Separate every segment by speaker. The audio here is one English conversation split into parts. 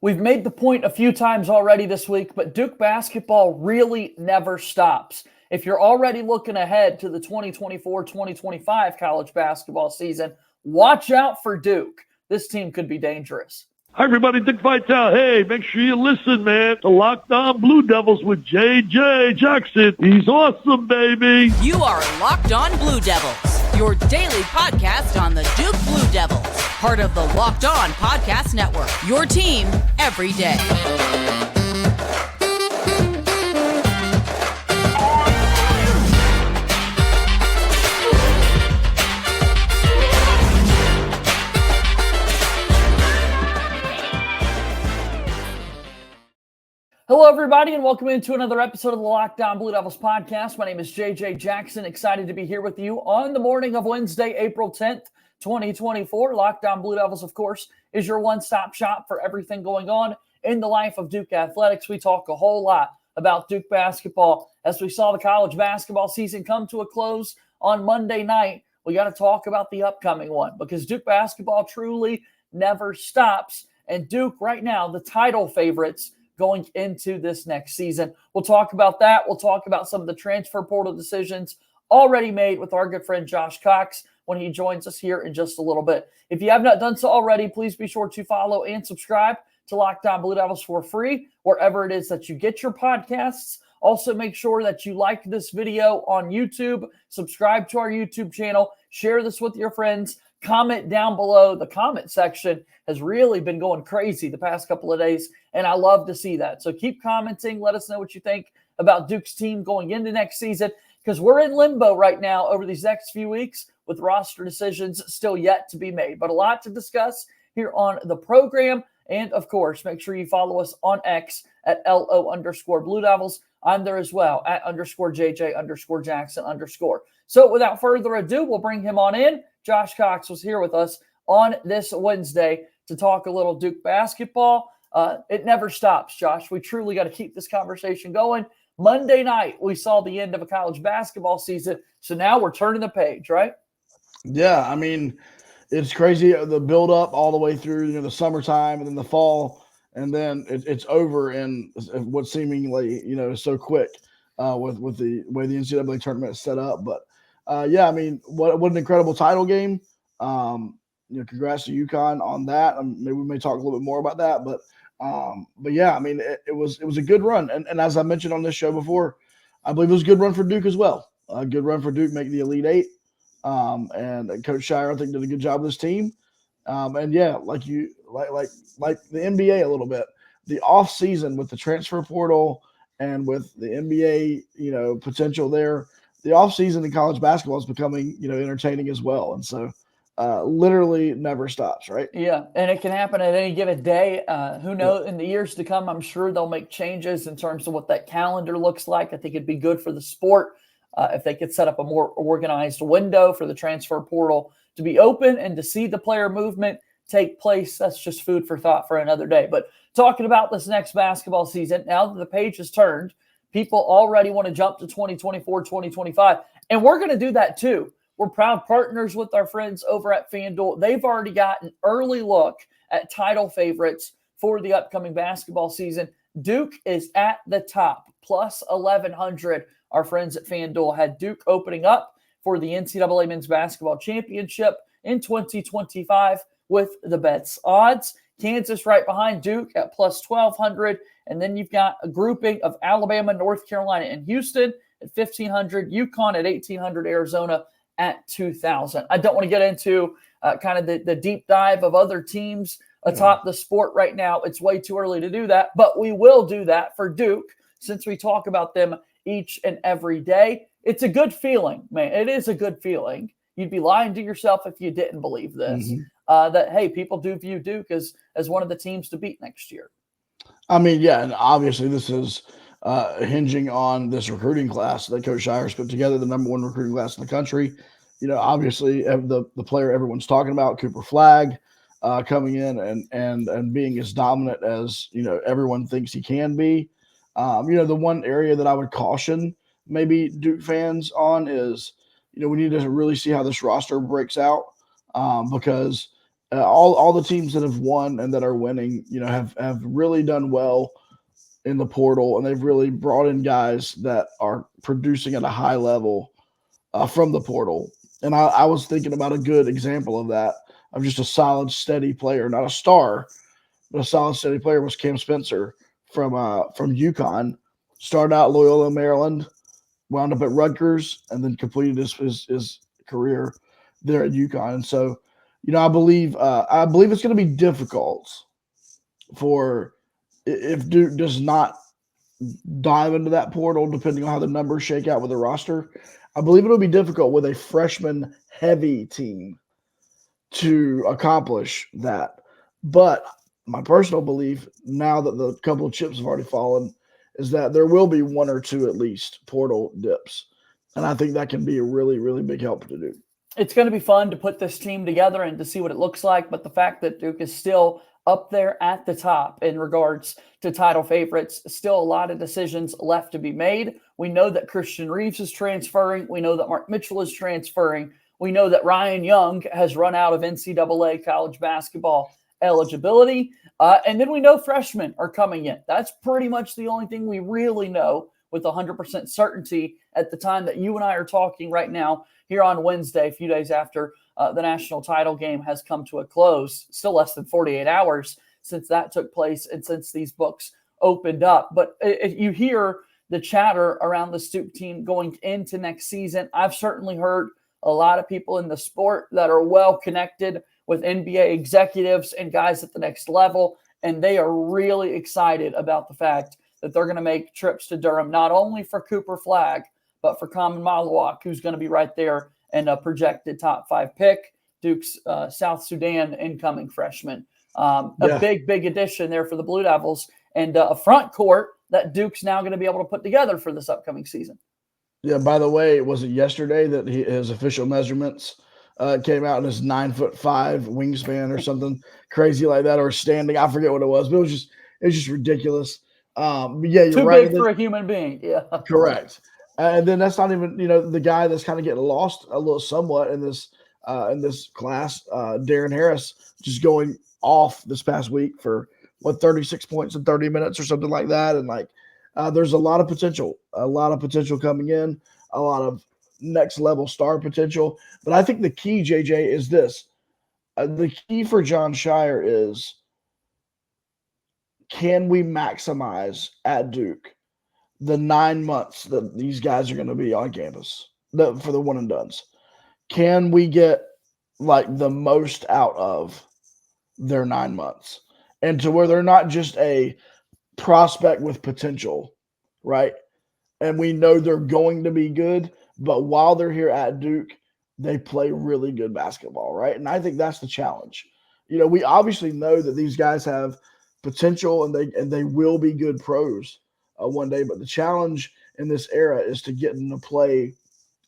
Speaker 1: We've made the point a few times already this week, but Duke basketball really never stops. If you're already looking ahead to the 2024-2025 college basketball season, watch out for Duke. This team could be dangerous.
Speaker 2: Hi, everybody. Dick Vitale. Hey, make sure you listen, man, to Locked On Blue Devils with J.J. Jackson. He's awesome, baby.
Speaker 3: You are Locked On Blue Devils, your daily podcast on the Duke Blue Devils, part of the Locked On Podcast Network, your team every day.
Speaker 1: Hello, everybody, and welcome into another episode of the Locked On Blue Devils podcast. My name is J.J. Jackson. Excited to be here with you on the morning of Wednesday, April 10th, 2024. Locked On Blue Devils, of course, is your one-stop shop for everything going on in the life of Duke athletics. We talk a whole lot about Duke basketball. As we saw the college basketball season come to a close on Monday night, we got to talk about the upcoming one because Duke basketball truly never stops. And Duke, right now, the title favorites going into this next season. We'll talk about that. We'll talk about some of the transfer portal decisions already made with our good friend Josh Cox when he joins us here in just a little bit. If you have not done so already, please be sure to follow and subscribe to Locked On Blue Devils for free, wherever it is that you get your podcasts. Also, make sure that you like this video on YouTube, subscribe to our YouTube channel, share this with your friends, comment down below. The comment section has really been going crazy the past couple of days, and I love to see that. So keep commenting. Let us know what you think about Duke's team going into next season, because we're in limbo right now over these next few weeks with roster decisions still yet to be made. But a lot to discuss here on the program. And, of course, make sure you follow us on X at LO_Blue Devils. I'm there as well at _JJ_Jackson_. So without further ado, we'll bring him on in. Josh Cox was here with us on this Wednesday to talk a little Duke basketball. It never stops, Josh. We truly got to keep this conversation going. Monday night, we saw the end of a college basketball season. So now we're turning the page, right?
Speaker 4: Yeah, I mean, it's crazy, the build-up all the way through the summertime and then the fall, and then it's over in what's seemingly, is so quick with the way the NCAA tournament is set up. But, yeah, I mean, what an incredible title game. Congrats to UConn on that. Maybe we may talk a little bit more about that. But yeah, I mean, it was a good run. And as I mentioned on this show before, I believe it was a good run for Duke as well. A good run for Duke, making the Elite Eight. And Coach Shire, I think, did a good job with this team. And yeah, like the NBA a little bit, the off season with the transfer portal and with the NBA, potential there, the off season in college basketball is becoming, entertaining as well. And so literally never stops, right?
Speaker 1: Yeah, and it can happen at any given day. Who knows? In the years to come, I'm sure they'll make changes in terms of what that calendar looks like. I think it'd be good for the sport if they could set up a more organized window for the transfer portal to be open and to see the player movement take place. That's just food for thought for another day. But talking about this next basketball season, now that the page has turned, people already want to jump to 2024, 2025, and we're going to do that too. We're proud partners with our friends over at FanDuel. They've already got an early look at title favorites for the upcoming basketball season. Duke is at the top, plus 1,100. Our friends at FanDuel had Duke opening up for the NCAA Men's Basketball Championship in 2025 with the bets odds. Kansas right behind Duke at plus 1,200. And then you've got a grouping of Alabama, North Carolina, and Houston at 1,500. UConn at 1,800. Arizona at 2,000. I don't want to get into kind of the deep dive of other teams atop the sport right now. It's way too early to do that, but we will do that for Duke since we talk about them each and every day. It's a good feeling, man. It is a good feeling. You'd be lying to yourself if you didn't believe this, that, hey, people do view Duke as one of the teams to beat next year.
Speaker 4: I mean, yeah, and obviously this is hinging on this recruiting class that Coach Shire's put together, the number one recruiting class in the country. Obviously the player everyone's talking about, Cooper Flagg, coming in and being as dominant as, everyone thinks he can be. The one area that I would caution maybe Duke fans on is, we need to really see how this roster breaks out, because all the teams that have won and that are winning, have really done well in the portal, and they've really brought in guys that are producing at a high level from the portal. And I was thinking about a good example of that, of just a solid, steady player, not a star, but a solid, steady player was Cam Spencer from UConn. Started out Loyola, Maryland, wound up at Rutgers, and then completed his career there at UConn. And so, I believe it's going to be difficult for if Duke does not dive into that portal, depending on how the numbers shake out with the roster. I believe it'll be difficult with a freshman-heavy team to accomplish that. But my personal belief, now that the couple of chips have already fallen, is that there will be one or two at least portal dips. And I think that can be a really, really big help to Duke.
Speaker 1: It's going to be fun to put this team together and to see what it looks like. But the fact that Duke is still up there at the top in regards to title favorites, still a lot of decisions left to be made. We know that Christian Reeves is transferring. We know that Mark Mitchell is transferring. We know that Ryan Young has run out of NCAA college basketball eligibility. And then we know freshmen are coming in. That's pretty much the only thing we really know with 100% certainty at the time that you and I are talking right now here on Wednesday, a few days after the national title game has come to a close. Still less than 48 hours since that took place and since these books opened up. But if you hear the chatter around the Duke team going into next season, I've certainly heard a lot of people in the sport that are well connected with NBA executives and guys at the next level, and they are really excited about the fact that they're going to make trips to Durham, not only for Cooper Flagg, but for Common Malawak, who's going to be right there and a projected top 5 pick, Duke's South Sudan incoming freshman. A big addition there for the Blue Devils, and a front court that Duke's now going to be able to put together for this upcoming season.
Speaker 4: Yeah, by the way, was it yesterday that his official measurements came out in his 9'5" wingspan or something crazy like that, or standing? I forget what it was, but it was just ridiculous. But yeah, you're
Speaker 1: too
Speaker 4: right.
Speaker 1: Big for a human being. Yeah,
Speaker 4: correct. And then that's not even the guy that's kind of getting lost a little somewhat in this class, Darren Harris, just going off this past week for 36 points in 30 minutes or something like that, and there's a lot of potential coming in, a lot of next level star potential. But I think the key, JJ, is this. The key for John Shire is, can we maximize at Duke the 9 months that these guys are going to be on campus for the one and dones? Can we get the most out of their 9 months, and to where they're not just a prospect with potential, right? And we know they're going to be good, but while they're here at Duke, they play really good basketball, right? And I think that's the challenge. We obviously know that these guys have potential and they will be good pros one day, but the challenge in this era is to get them to play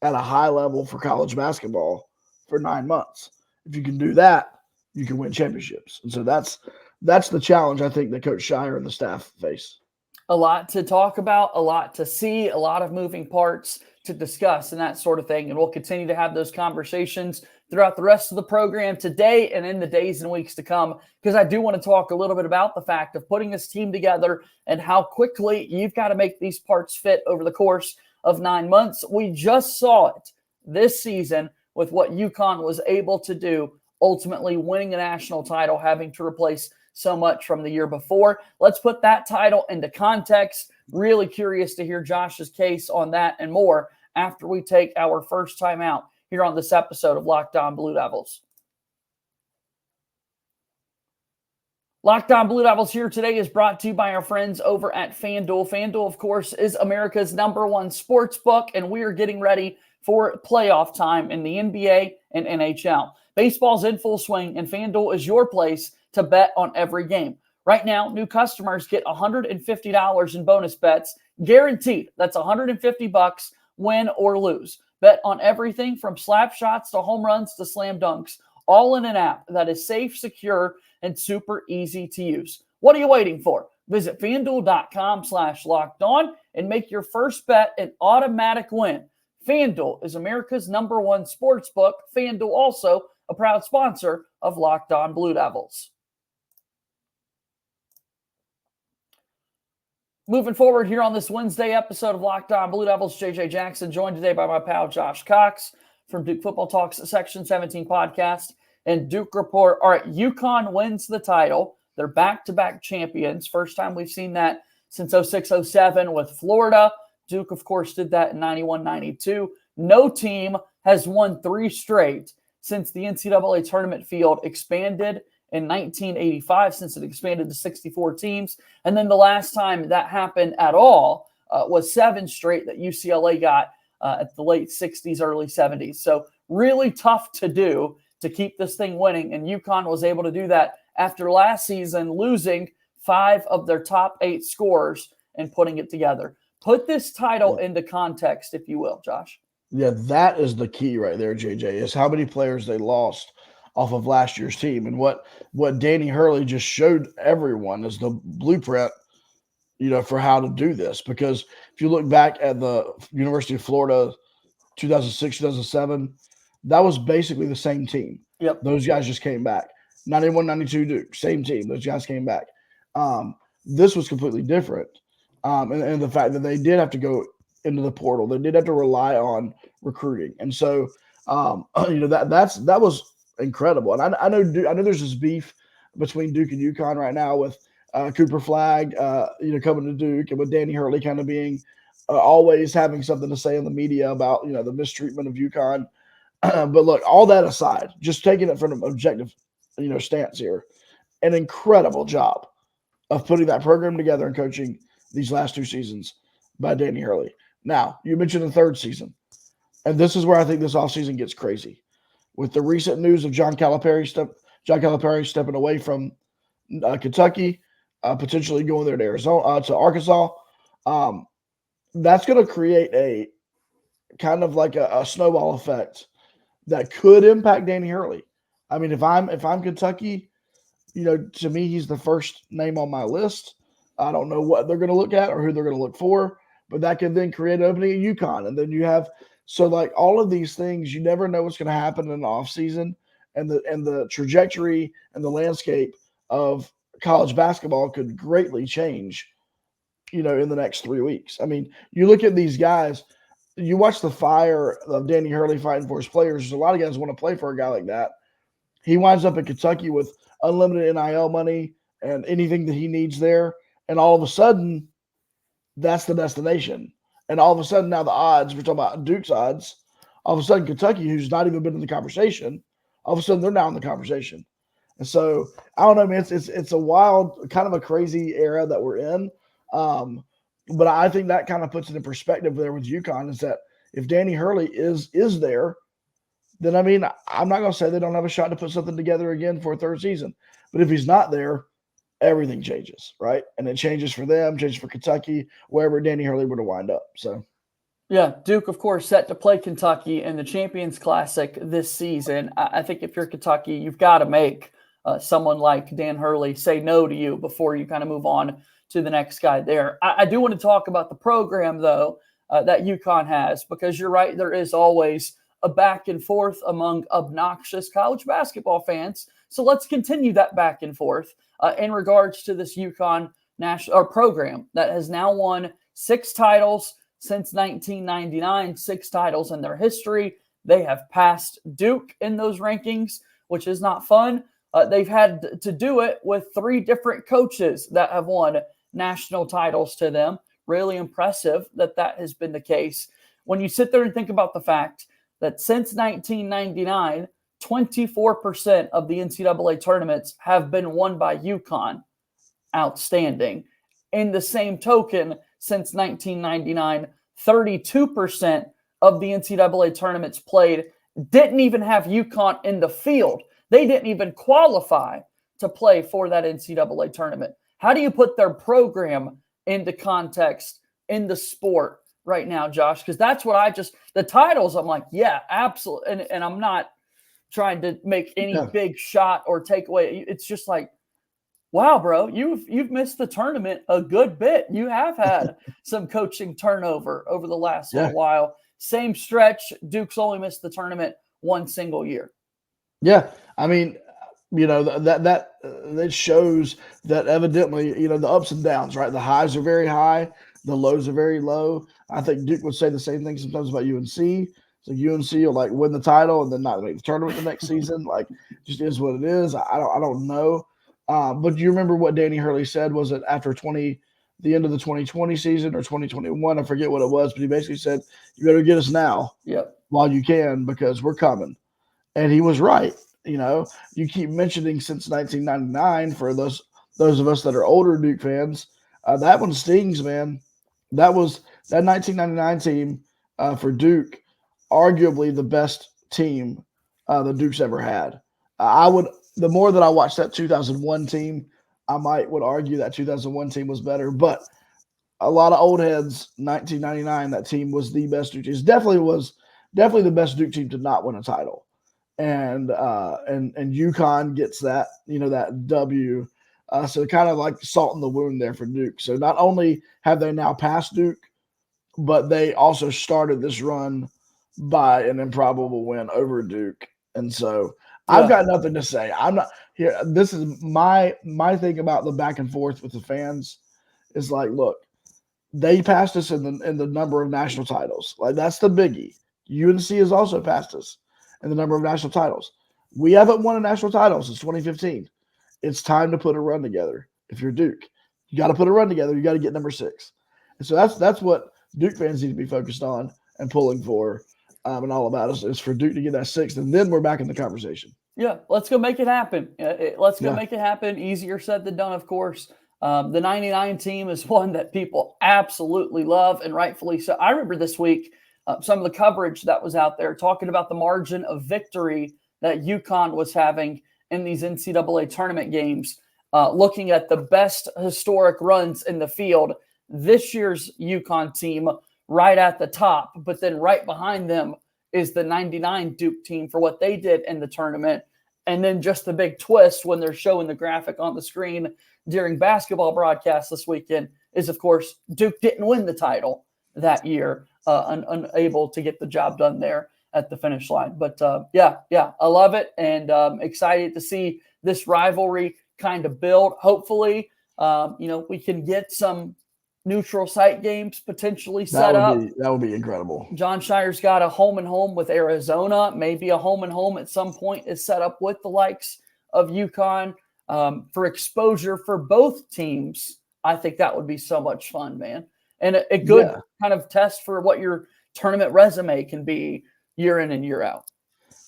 Speaker 4: at a high level for college basketball for 9 months. If you can do that, you can win championships. And so that's the challenge I think that Coach Shire and the staff face.
Speaker 1: A lot to talk about, a lot to see, a lot of moving parts to discuss and that sort of thing. And we'll continue to have those conversations throughout the rest of the program today and in the days and weeks to come, because I do want to talk a little bit about the fact of putting this team together and how quickly you've got to make these parts fit over the course of 9 months. We just saw it this season with what UConn was able to do, ultimately winning a national title, having to replace so much from the year before. Let's put that title into context. Really curious to hear Josh's case on that and more after we take our first time out here on this episode of Locked On Blue Devils. Locked On Blue Devils here today is brought to you by our friends over at FanDuel. FanDuel, of course, is America's #1 sportsbook, and we are getting ready for playoff time in the NBA and NHL. Baseball's in full swing, and FanDuel is your place to bet on every game. Right now, new customers get $150 in bonus bets, guaranteed. That's $150, win or lose. Bet on everything from slap shots to home runs to slam dunks, all in an app that is safe, secure, and super easy to use. What are you waiting for? Visit FanDuel.com/lockedon and make your first bet an automatic win. FanDuel is America's #1 sportsbook. FanDuel also a proud sponsor of Locked On Blue Devils. Moving forward here on this Wednesday episode of Locked On Blue Devils, JJ Jackson, joined today by my pal Josh Cox from Duke Football Talks Section 17 podcast and Duke Report. All right, UConn wins the title. They're back-to-back champions. First time we've seen that since 06-07 with Florida. Duke, of course, did that in 91-92. No team has won 3 straight since the NCAA tournament field expanded in 1985, since it expanded to 64 teams. And then the last time that happened at all was 7 straight that UCLA got at the late 60s, early 70s. So really tough to do to keep this thing winning. And UConn was able to do that after last season losing 5 of their top 8 scorers and putting it together. Put this title into context, if you will, Josh.
Speaker 4: Yeah, that is the key right there, JJ, is how many players they lost off of last year's team. And what Danny Hurley just showed everyone is the blueprint, for how to do this. Because if you look back at the University of Florida 2006, 2007, that was basically the same team.
Speaker 1: Yep.
Speaker 4: Those guys just came back. 91, 92 Duke, same team. Those guys came back. This was completely different. And the fact that they did have to go into the portal, they did have to rely on recruiting. And so, that was incredible. And I know there's this beef between Duke and UConn right now with Cooper Flagg, coming to Duke, and with Danny Hurley kind of being always having something to say in the media about, the mistreatment of UConn. But look, all that aside, just taking it from an objective, stance here, an incredible job of putting that program together and coaching these last 2 seasons by Danny Hurley. Now, you mentioned the 3rd season, and this is where I think this offseason gets crazy. With the recent news of John Calipari stepping away from Kentucky, potentially going there to Arkansas, that's going to create a kind of like a snowball effect that could impact Danny Hurley. I mean, if I'm Kentucky, to me, he's the first name on my list. I don't know what they're going to look at or who they're going to look for, but that could then create an opening at UConn. And then you have all of these things, you never know what's going to happen in the offseason, and the trajectory and the landscape of college basketball could greatly change, in the next 3 weeks. I mean, you look at these guys, you watch the fire of Danny Hurley fighting for his players. There's a lot of guys want to play for a guy like that. He winds up in Kentucky with unlimited NIL money and anything that he needs there. And all of a sudden, that's the destination. And all of a sudden, now the odds, we're talking about Duke's odds, all of a sudden Kentucky, who's not even been in the conversation, all of a sudden they're now in the conversation. And so, I don't know, man, it's a wild, kind of a crazy era that we're in. But I think that kind of puts it in perspective there with UConn, is that if Danny Hurley is there, then, I mean, I'm not going to say they don't have a shot to put something together again for a 3rd season. But if he's not there, everything changes, right? And it changes for them, changes for Kentucky, wherever Danny Hurley were to wind up. So,
Speaker 1: yeah, Duke, of course, set to play Kentucky in the Champions Classic this season. I think if you're Kentucky, you've got to make someone like Dan Hurley say no to you before you kind of move on to the next guy there. I do want to talk about the program, though, that UConn has, because you're right, there is always a back and forth among obnoxious college basketball fans. So let's continue that back and forth in regards to this UConn national program that has now won 6 titles since 1999, 6 titles in their history. They have passed Duke in those rankings, which is not fun. They've had to do it with 3 different coaches that have won national titles to them. Really impressive that has been the case. When you sit there and think about the fact that since 1999, 24% of the NCAA tournaments have been won by UConn. Outstanding. In the same token, since 1999, 32% of the NCAA tournaments played didn't even have UConn in the field. They didn't even qualify to play for that NCAA tournament. How do you put their program into context in the sport right now, Josh? Because that's what the titles, I'm like, yeah, absolutely. And I'm not trying to make any big shot or take away. It's just like, wow, bro, you've missed the tournament a good bit. You have had some coaching turnover over the last little while. Same stretch, Duke's only missed the tournament 1 single year.
Speaker 4: Yeah, I mean, that shows that evidently, the ups and downs, right? The highs are very high, the lows are very low. I think Duke would say the same thing sometimes about UNC. So UNC will like win the title and then not make the tournament the next season. Like, just is what it is. I don't know. But do you remember what Danny Hurley said? Was it after the end of the 2020 season or 2021? I forget what it was, but he basically said, "You better get us now
Speaker 1: Yep.
Speaker 4: while you can because we're coming." And he was right. You keep mentioning since 1999 for those of us that are older Duke fans. That one stings, man. That 1999 team for Duke, arguably the best team the Duke's ever had. The more that I watched that 2001 team, I would argue that 2001 team was better. But a lot of old heads, 1999, that team was the best Duke team. It was definitely the best Duke team to not win a title. And UConn gets that, that W. So kind of like salt in the wound there for Duke. So not only have they now passed Duke, but they also started this run by an improbable win over Duke. And so I've got nothing to say. I'm not here. This is my thing about the back and forth with the fans is like, look, they passed us in the number of national titles. Like, that's the biggie. UNC has also passed us in the number of national titles. We haven't won a national title since 2015. It's time to put a run together. If you're Duke, you got to put a run together. You got to get number 6. And so that's what Duke fans need to be focused on and pulling for, and all about us is for Duke to get that 6th, and then we're back in the conversation.
Speaker 1: Yeah, let's go make it happen. Let's go make it happen. Easier said than done, of course. The 99 team is one that people absolutely love, and rightfully so. I remember this week some of the coverage that was out there talking about the margin of victory that UConn was having in these NCAA tournament games, looking at the best historic runs in the field. This year's UConn team right at the top, but then right behind them is the 99 Duke team for what they did in the tournament. And then just the big twist when they're showing the graphic on the screen during basketball broadcasts this weekend is, of course, Duke didn't win the title that year, unable to get the job done there at the finish line. But yeah, I love it, and excited to see this rivalry kind of build. Hopefully, we can get some neutral site games potentially set up.
Speaker 4: That would be incredible.
Speaker 1: John Shire's got a home and home with Arizona. Maybe a home and home at some point is set up with the likes of UConn for exposure for both teams. I think that would be so much fun, man. And a good kind of test for what your tournament resume can be year in and year out.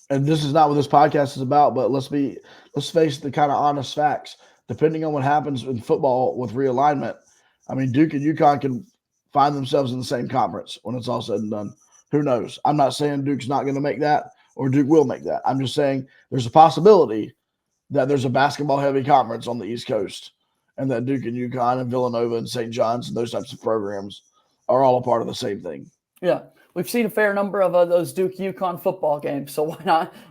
Speaker 4: And this is not what this podcast is about, but let's face the kind of honest facts. Depending on what happens in football with realignment, I mean, Duke and UConn can find themselves in the same conference when it's all said and done. Who knows? I'm not saying Duke's not going to make that or Duke will make that. I'm just saying there's a possibility that there's a basketball-heavy conference on the East Coast and that Duke and UConn and Villanova and St. John's and those types of programs are all a part of the same thing.
Speaker 1: Yeah. We've seen a fair number of those Duke UConn football games, so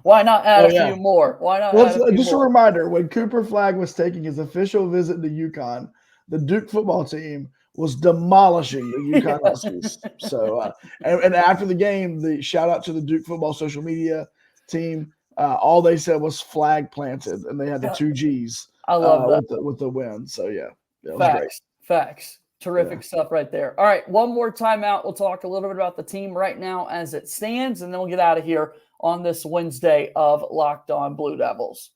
Speaker 1: why not add a few more? Why not?
Speaker 4: A reminder: when Cooper Flagg was taking his official visit to UConn, the Duke football team was demolishing the UConn Huskies. So, and after the game, the shout out to the Duke football social media team. All they said was "flag planted," and they had the 2 G's.
Speaker 1: I love that
Speaker 4: with the win. So yeah, that was great.
Speaker 1: Facts. Terrific stuff right there. All right, one more timeout. We'll talk a little bit about the team right now as it stands, and then we'll get out of here on this Wednesday of Locked On Blue Devils.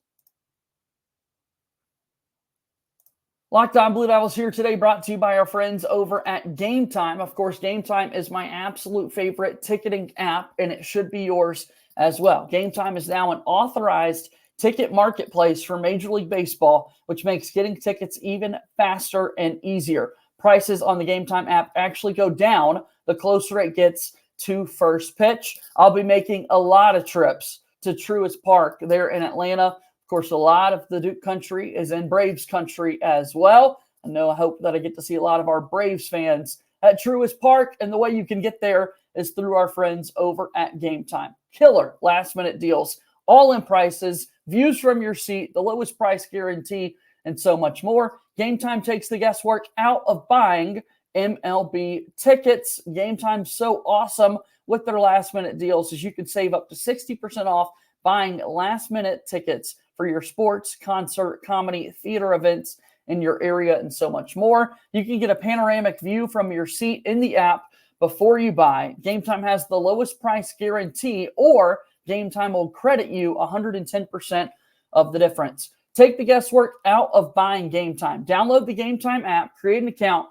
Speaker 1: Locked On Blue Devils here today, brought to you by our friends over at Gametime. Of course, Gametime is my absolute favorite ticketing app, and it should be yours as well. Gametime is now an authorized ticket marketplace for Major League Baseball, which makes getting tickets even faster and easier. Prices on the Gametime app actually go down the closer it gets to first pitch. I'll be making a lot of trips to Truist Park there in Atlanta. Of course, a lot of the Duke country is in Braves country as well. I hope that I get to see a lot of our Braves fans at Truist Park, and the way you can get there is through our friends over at Gametime. Killer last-minute deals, all-in prices, views from your seat, the lowest price guarantee, and so much more. Gametime takes the guesswork out of buying MLB tickets. Gametime's so awesome with their last-minute deals as you can save up to 60% off buying last-minute tickets for your sports, concert, comedy, theater events in your area, and so much more. You can get a panoramic view from your seat in the app before you buy. Gametime has the lowest price guarantee, or Gametime will credit you 110% of the difference. Take the guesswork out of buying Gametime. Download the Gametime app, create an account,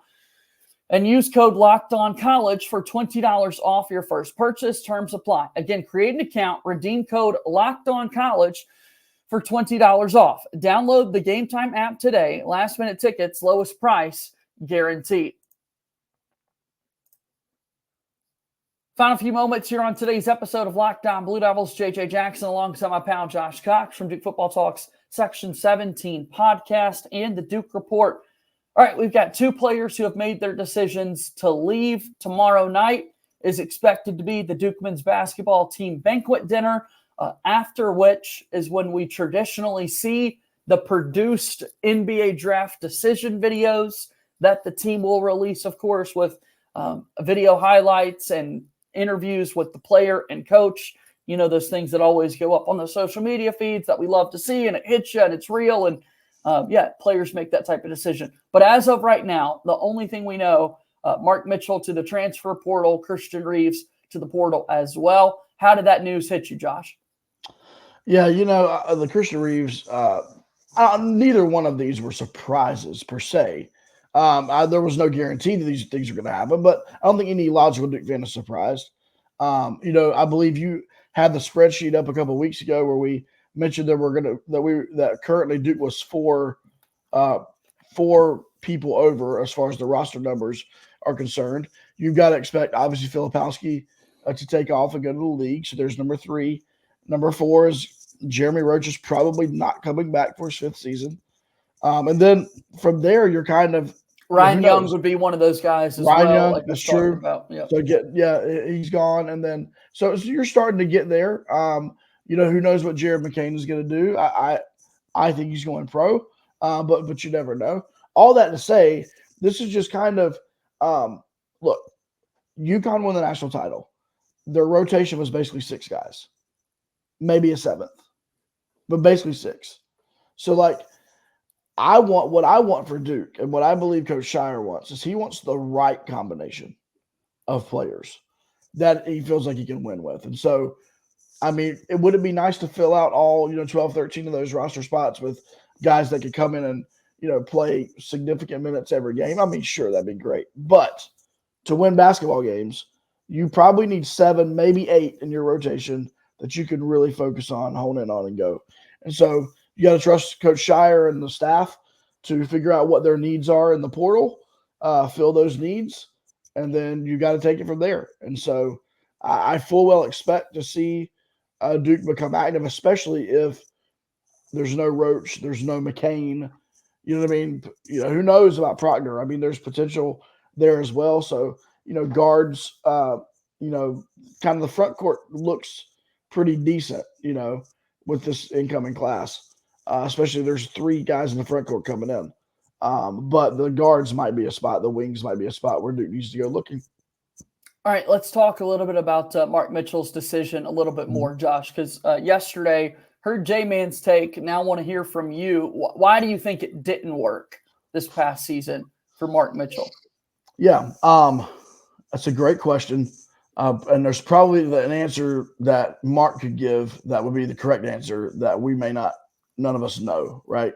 Speaker 1: and use code LOCKEDONCollege for $20 off your first purchase. Terms apply. Again, create an account, redeem code LOCKEDONCollege for $20 off. Download the Gametime app today. Last minute tickets, lowest price guaranteed. Final few moments here on today's episode of Locked On Blue Devils. JJ Jackson alongside my pal Josh Cox from Duke Football Talks Section 17 podcast and the Duke Report. All right, we've got two players who have made their decisions to leave. Tomorrow night is expected to be the Duke men's basketball team banquet dinner, after which is when we traditionally see the produced NBA draft decision videos that the team will release, of course, with video highlights and interviews with the player and coach. You know, those things that always go up on the social media feeds that we love to see, and it hits you and it's real. And players make that type of decision. But as of right now, the only thing we know, Mark Mitchell to the transfer portal, Christian Reeves to the portal as well. How did that news hit you, Josh?
Speaker 4: Yeah, the Christian Reeves, neither one of these were surprises per se. There was no guarantee that these things are going to happen, but I don't think any logical Duke fan is surprised. I believe you had the spreadsheet up a couple of weeks ago where we mentioned that currently Duke was four people over as far as the roster numbers are concerned. You've got to expect, obviously, Filipowski to take off and go to the league. So there's number 3. Number 4 is Jeremy Roach is probably not coming back for his 5th season. And then from there, you're kind of
Speaker 1: Ryan Young would be one of those guys as
Speaker 4: Ryan
Speaker 1: well.
Speaker 4: Young,
Speaker 1: like
Speaker 4: that's true.
Speaker 1: About. Yep.
Speaker 4: So he's gone, and then so you're starting to get there. Who knows what Jared McCain is going to do? I think he's going pro, but you never know. All that to say, this is just kind of look. UConn won the national title. Their rotation was basically 6 guys, maybe a 7th, but basically 6. So what I want for Duke, and what I believe Coach Shire wants, is he wants the right combination of players that he feels like he can win with. And so, I mean, would it be nice to fill out all, 12, 13 of those roster spots with guys that could come in and, play significant minutes every game? I mean, sure, that'd be great. But to win basketball games, you probably need 7, maybe 8 in your rotation that you can really focus on, hone in on, and go. And so you got to trust Coach Shire and the staff to figure out what their needs are in the portal, fill those needs, and then you got to take it from there. And so I full well expect to see Duke become active, especially if there's no Roach, there's no McCain. You know what I mean? Who knows about Proctor? I mean, there's potential there as well. So, guards, kind of the front court looks pretty decent, with this incoming class. Especially there's 3 guys in the front court coming in. But the guards might be a spot. The wings might be a spot where Duke needs to go looking.
Speaker 1: All right, let's talk a little bit about Mark Mitchell's decision a little bit more, Josh, because yesterday heard J-Man's take. Now want to hear from you. Why do you think it didn't work this past season for Mark Mitchell?
Speaker 4: Yeah, that's a great question. And there's probably an answer that Mark could give that would be the correct answer that we may not, none of us know, right?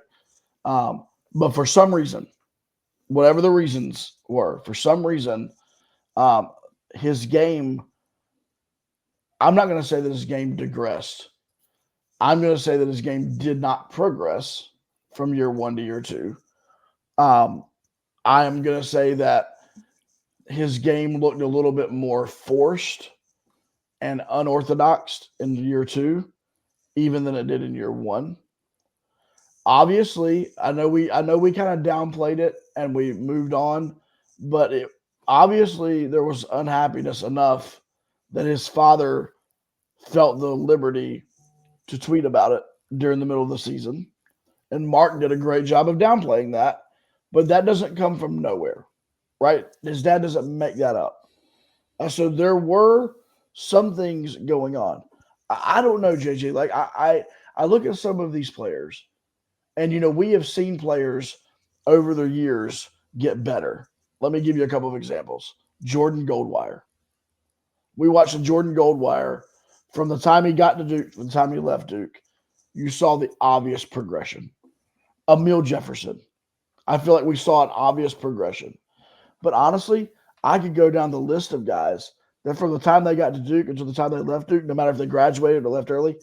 Speaker 4: But for some reason, whatever the reasons were, for some reason, his game, I'm not going to say that his game digressed. I'm going to say that his game did not progress from year 1 to year 2. I am going to say that his game looked a little bit more forced and unorthodox in year 2, even than it did in year 1. Obviously, I know we kind of downplayed it and we moved on, but obviously there was unhappiness enough that his father felt the liberty to tweet about it during the middle of the season. And Mark did a great job of downplaying that, but that doesn't come from nowhere, right? His dad doesn't make that up. So there were some things going on. I don't know, JJ. Like I look at some of these players, and we have seen players over the years get better. Let me give you a couple of examples. Jordan Goldwire. We watched the Jordan Goldwire from the time he got to Duke to the time he left Duke. You saw the obvious progression. Emil Jefferson. I feel like we saw an obvious progression. But honestly, I could go down the list of guys that from the time they got to Duke until the time they left Duke, no matter if they graduated or left early,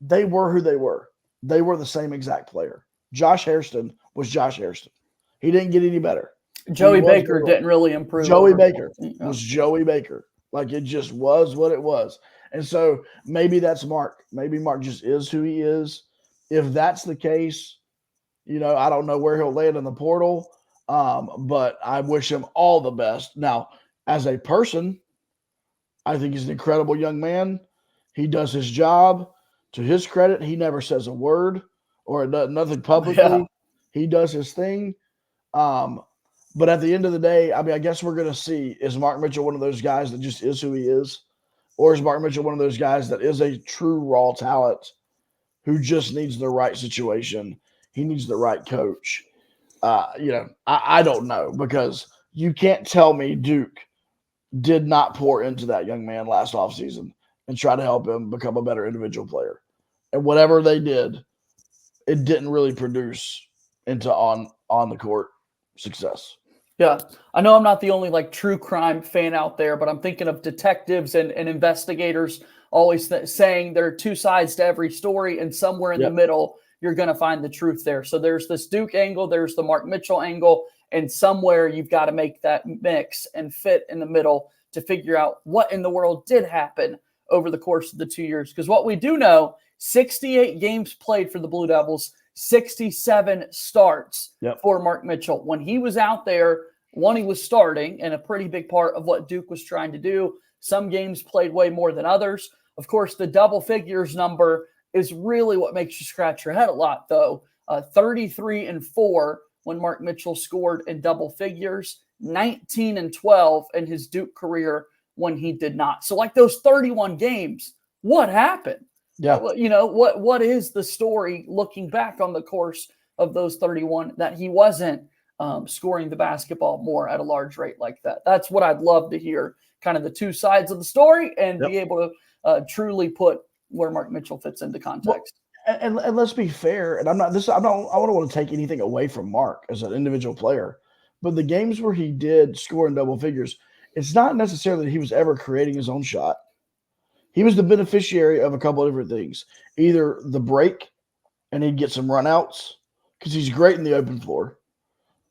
Speaker 4: they were who they were. They were the same exact player. Josh Hairston was Josh Hairston. He didn't get any better.
Speaker 1: Joey Baker didn't really improve.
Speaker 4: Joey Baker was Joey Baker. Like, it just was what it was. And so maybe that's Mark. Maybe Mark just is who he is. If that's the case, I don't know where he'll land in the portal, but I wish him all the best. Now, as a person, I think he's an incredible young man. He does his job. To his credit, he never says a word or nothing publicly. Yeah. He does his thing. But at the end of the day, I guess we're going to see, is Mark Mitchell one of those guys that just is who he is? Or is Mark Mitchell one of those guys that is a true raw talent who just needs the right situation? He needs the right coach. I don't know, because you can't tell me Duke did not pour into that young man last offseason and try to help him become a better individual player. And whatever they did, it didn't really produce into on the court success.
Speaker 1: Yeah, I know I'm not the only true crime fan out there, but I'm thinking of detectives and investigators always saying there are two sides to every story, and somewhere in the middle, you're going to find the truth there. So there's this Duke angle, there's the Mark Mitchell angle, and somewhere you've got to make that mix and fit in the middle to figure out what in the world did happen over the course of the 2 years. Because what we do know, 68 games played for the Blue Devils, 67 starts for Mark Mitchell. When he was out there, he was starting, and a pretty big part of what Duke was trying to do. Some games played way more than others. Of course, the double figures number is really what makes you scratch your head a lot, though. 33-4 when Mark Mitchell scored in double figures, 19-12 in his Duke career when he did not. So those 31 games, what happened?
Speaker 4: Yeah.
Speaker 1: What is the story looking back on the course of those 31 that he wasn't scoring the basketball more at a large rate like that? That's what I'd love to hear, kind of the two sides of the story, and be able to truly put where Mark Mitchell fits into context.
Speaker 4: Well, and let's be fair, and I don't want to take anything away from Mark as an individual player, but the games where he did score in double figures, it's not necessarily that he was ever creating his own shot. He was the beneficiary of a couple of different things. Either the break, and he'd get some runouts because he's great in the open floor,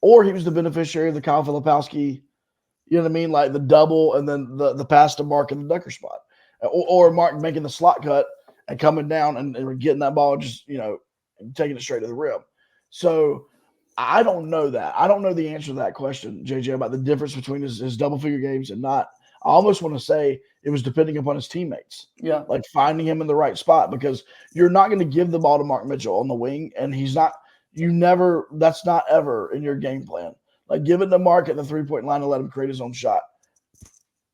Speaker 4: or he was the beneficiary of the Kyle Filipowski, you know what I mean, like the double and then the pass to Mark in the dunker spot, or Mark making the slot cut and coming down and getting that ball, just taking it straight to the rim. So I don't know that. I don't know the answer to that question, JJ, about the difference between his double figure games and not. I almost want to say it was depending upon his teammates.
Speaker 1: Yeah.
Speaker 4: Like finding him in the right spot, because you're not going to give the ball to Mark Mitchell on the wing, and that's not ever in your game plan. Like, give it to Mark at the 3-point line and let him create his own shot.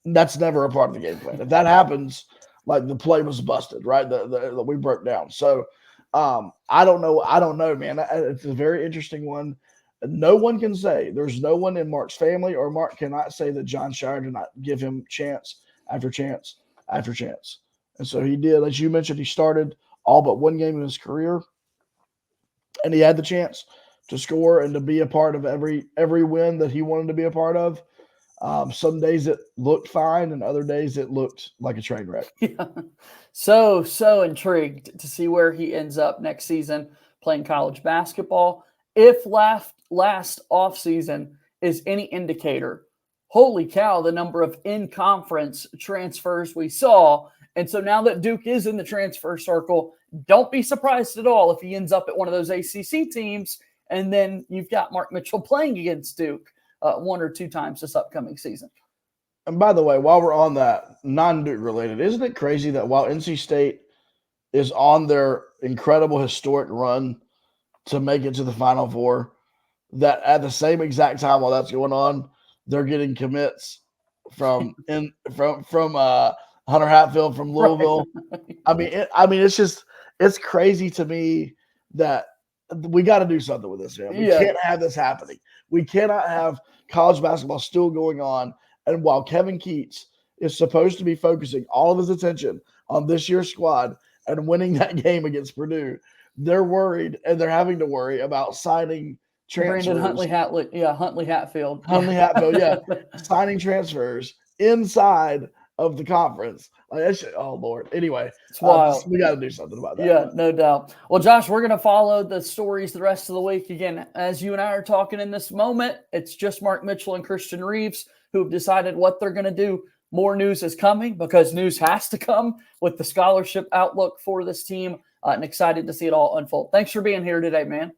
Speaker 4: That's never a part of the game plan. If that happens, the play was busted, right? That we broke down. So I don't know, man. It's a very interesting one. No one can say, there's no one in Mark's family, or Mark cannot say that John Shire did not give him chance after chance after chance. And so he did. As you mentioned, he started all but one game in his career, and he had the chance to score and to be a part of every win that he wanted to be a part of. Some days it looked fine, and other days it looked like a train wreck.
Speaker 1: Yeah. So intrigued to see where he ends up next season playing college basketball. If last offseason is any indicator, holy cow, the number of in-conference transfers we saw. And so now that Duke is in the transfer circle, don't be surprised at all if he ends up at one of those ACC teams, and then you've got Mark Mitchell playing against Duke one or two times this upcoming season.
Speaker 4: And by the way, while we're on that, non-Duke related, isn't it crazy that while NC State is on their incredible historic run to make it to the Final Four, that at the same exact time while that's going on, they're getting commits from Hunter Hatfield from Louisville. Right. It's crazy to me that we got to do something with this, man. We can't have this happening. We cannot have college basketball still going on. And while Kevin Keats is supposed to be focusing all of his attention on this year's squad and winning that game against Purdue, they're worried, and they're having to worry about signing transfers.
Speaker 1: Huntley Hatfield,
Speaker 4: signing transfers inside of the conference. Oh Lord. Anyway,
Speaker 1: it's wild.
Speaker 4: We got to do something about that.
Speaker 1: Yeah, no doubt. Well, Josh, we're going to follow the stories the rest of the week. Again, as you and I are talking in this moment, it's just Mark Mitchell and Christian Reeves who have decided what they're going to do. More news is coming because news has to come with the scholarship outlook for this team. And excited to see it all unfold. Thanks for being here today, man.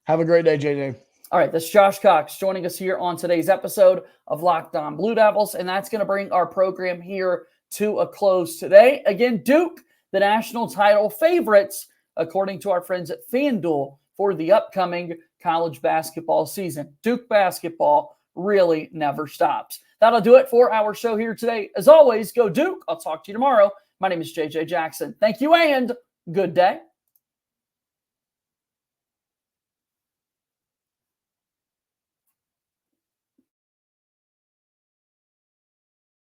Speaker 4: Have a great day, JJ.
Speaker 1: All right, this is Josh Cox joining us here on today's episode of Locked On Blue Devils, and that's going to bring our program here to a close today. Again, Duke, the national title favorites, according to our friends at FanDuel, for the upcoming college basketball season. Duke basketball really never stops. That'll do it for our show here today. As always, go Duke. I'll talk to you tomorrow. My name is JJ Jackson. Thank you and good day.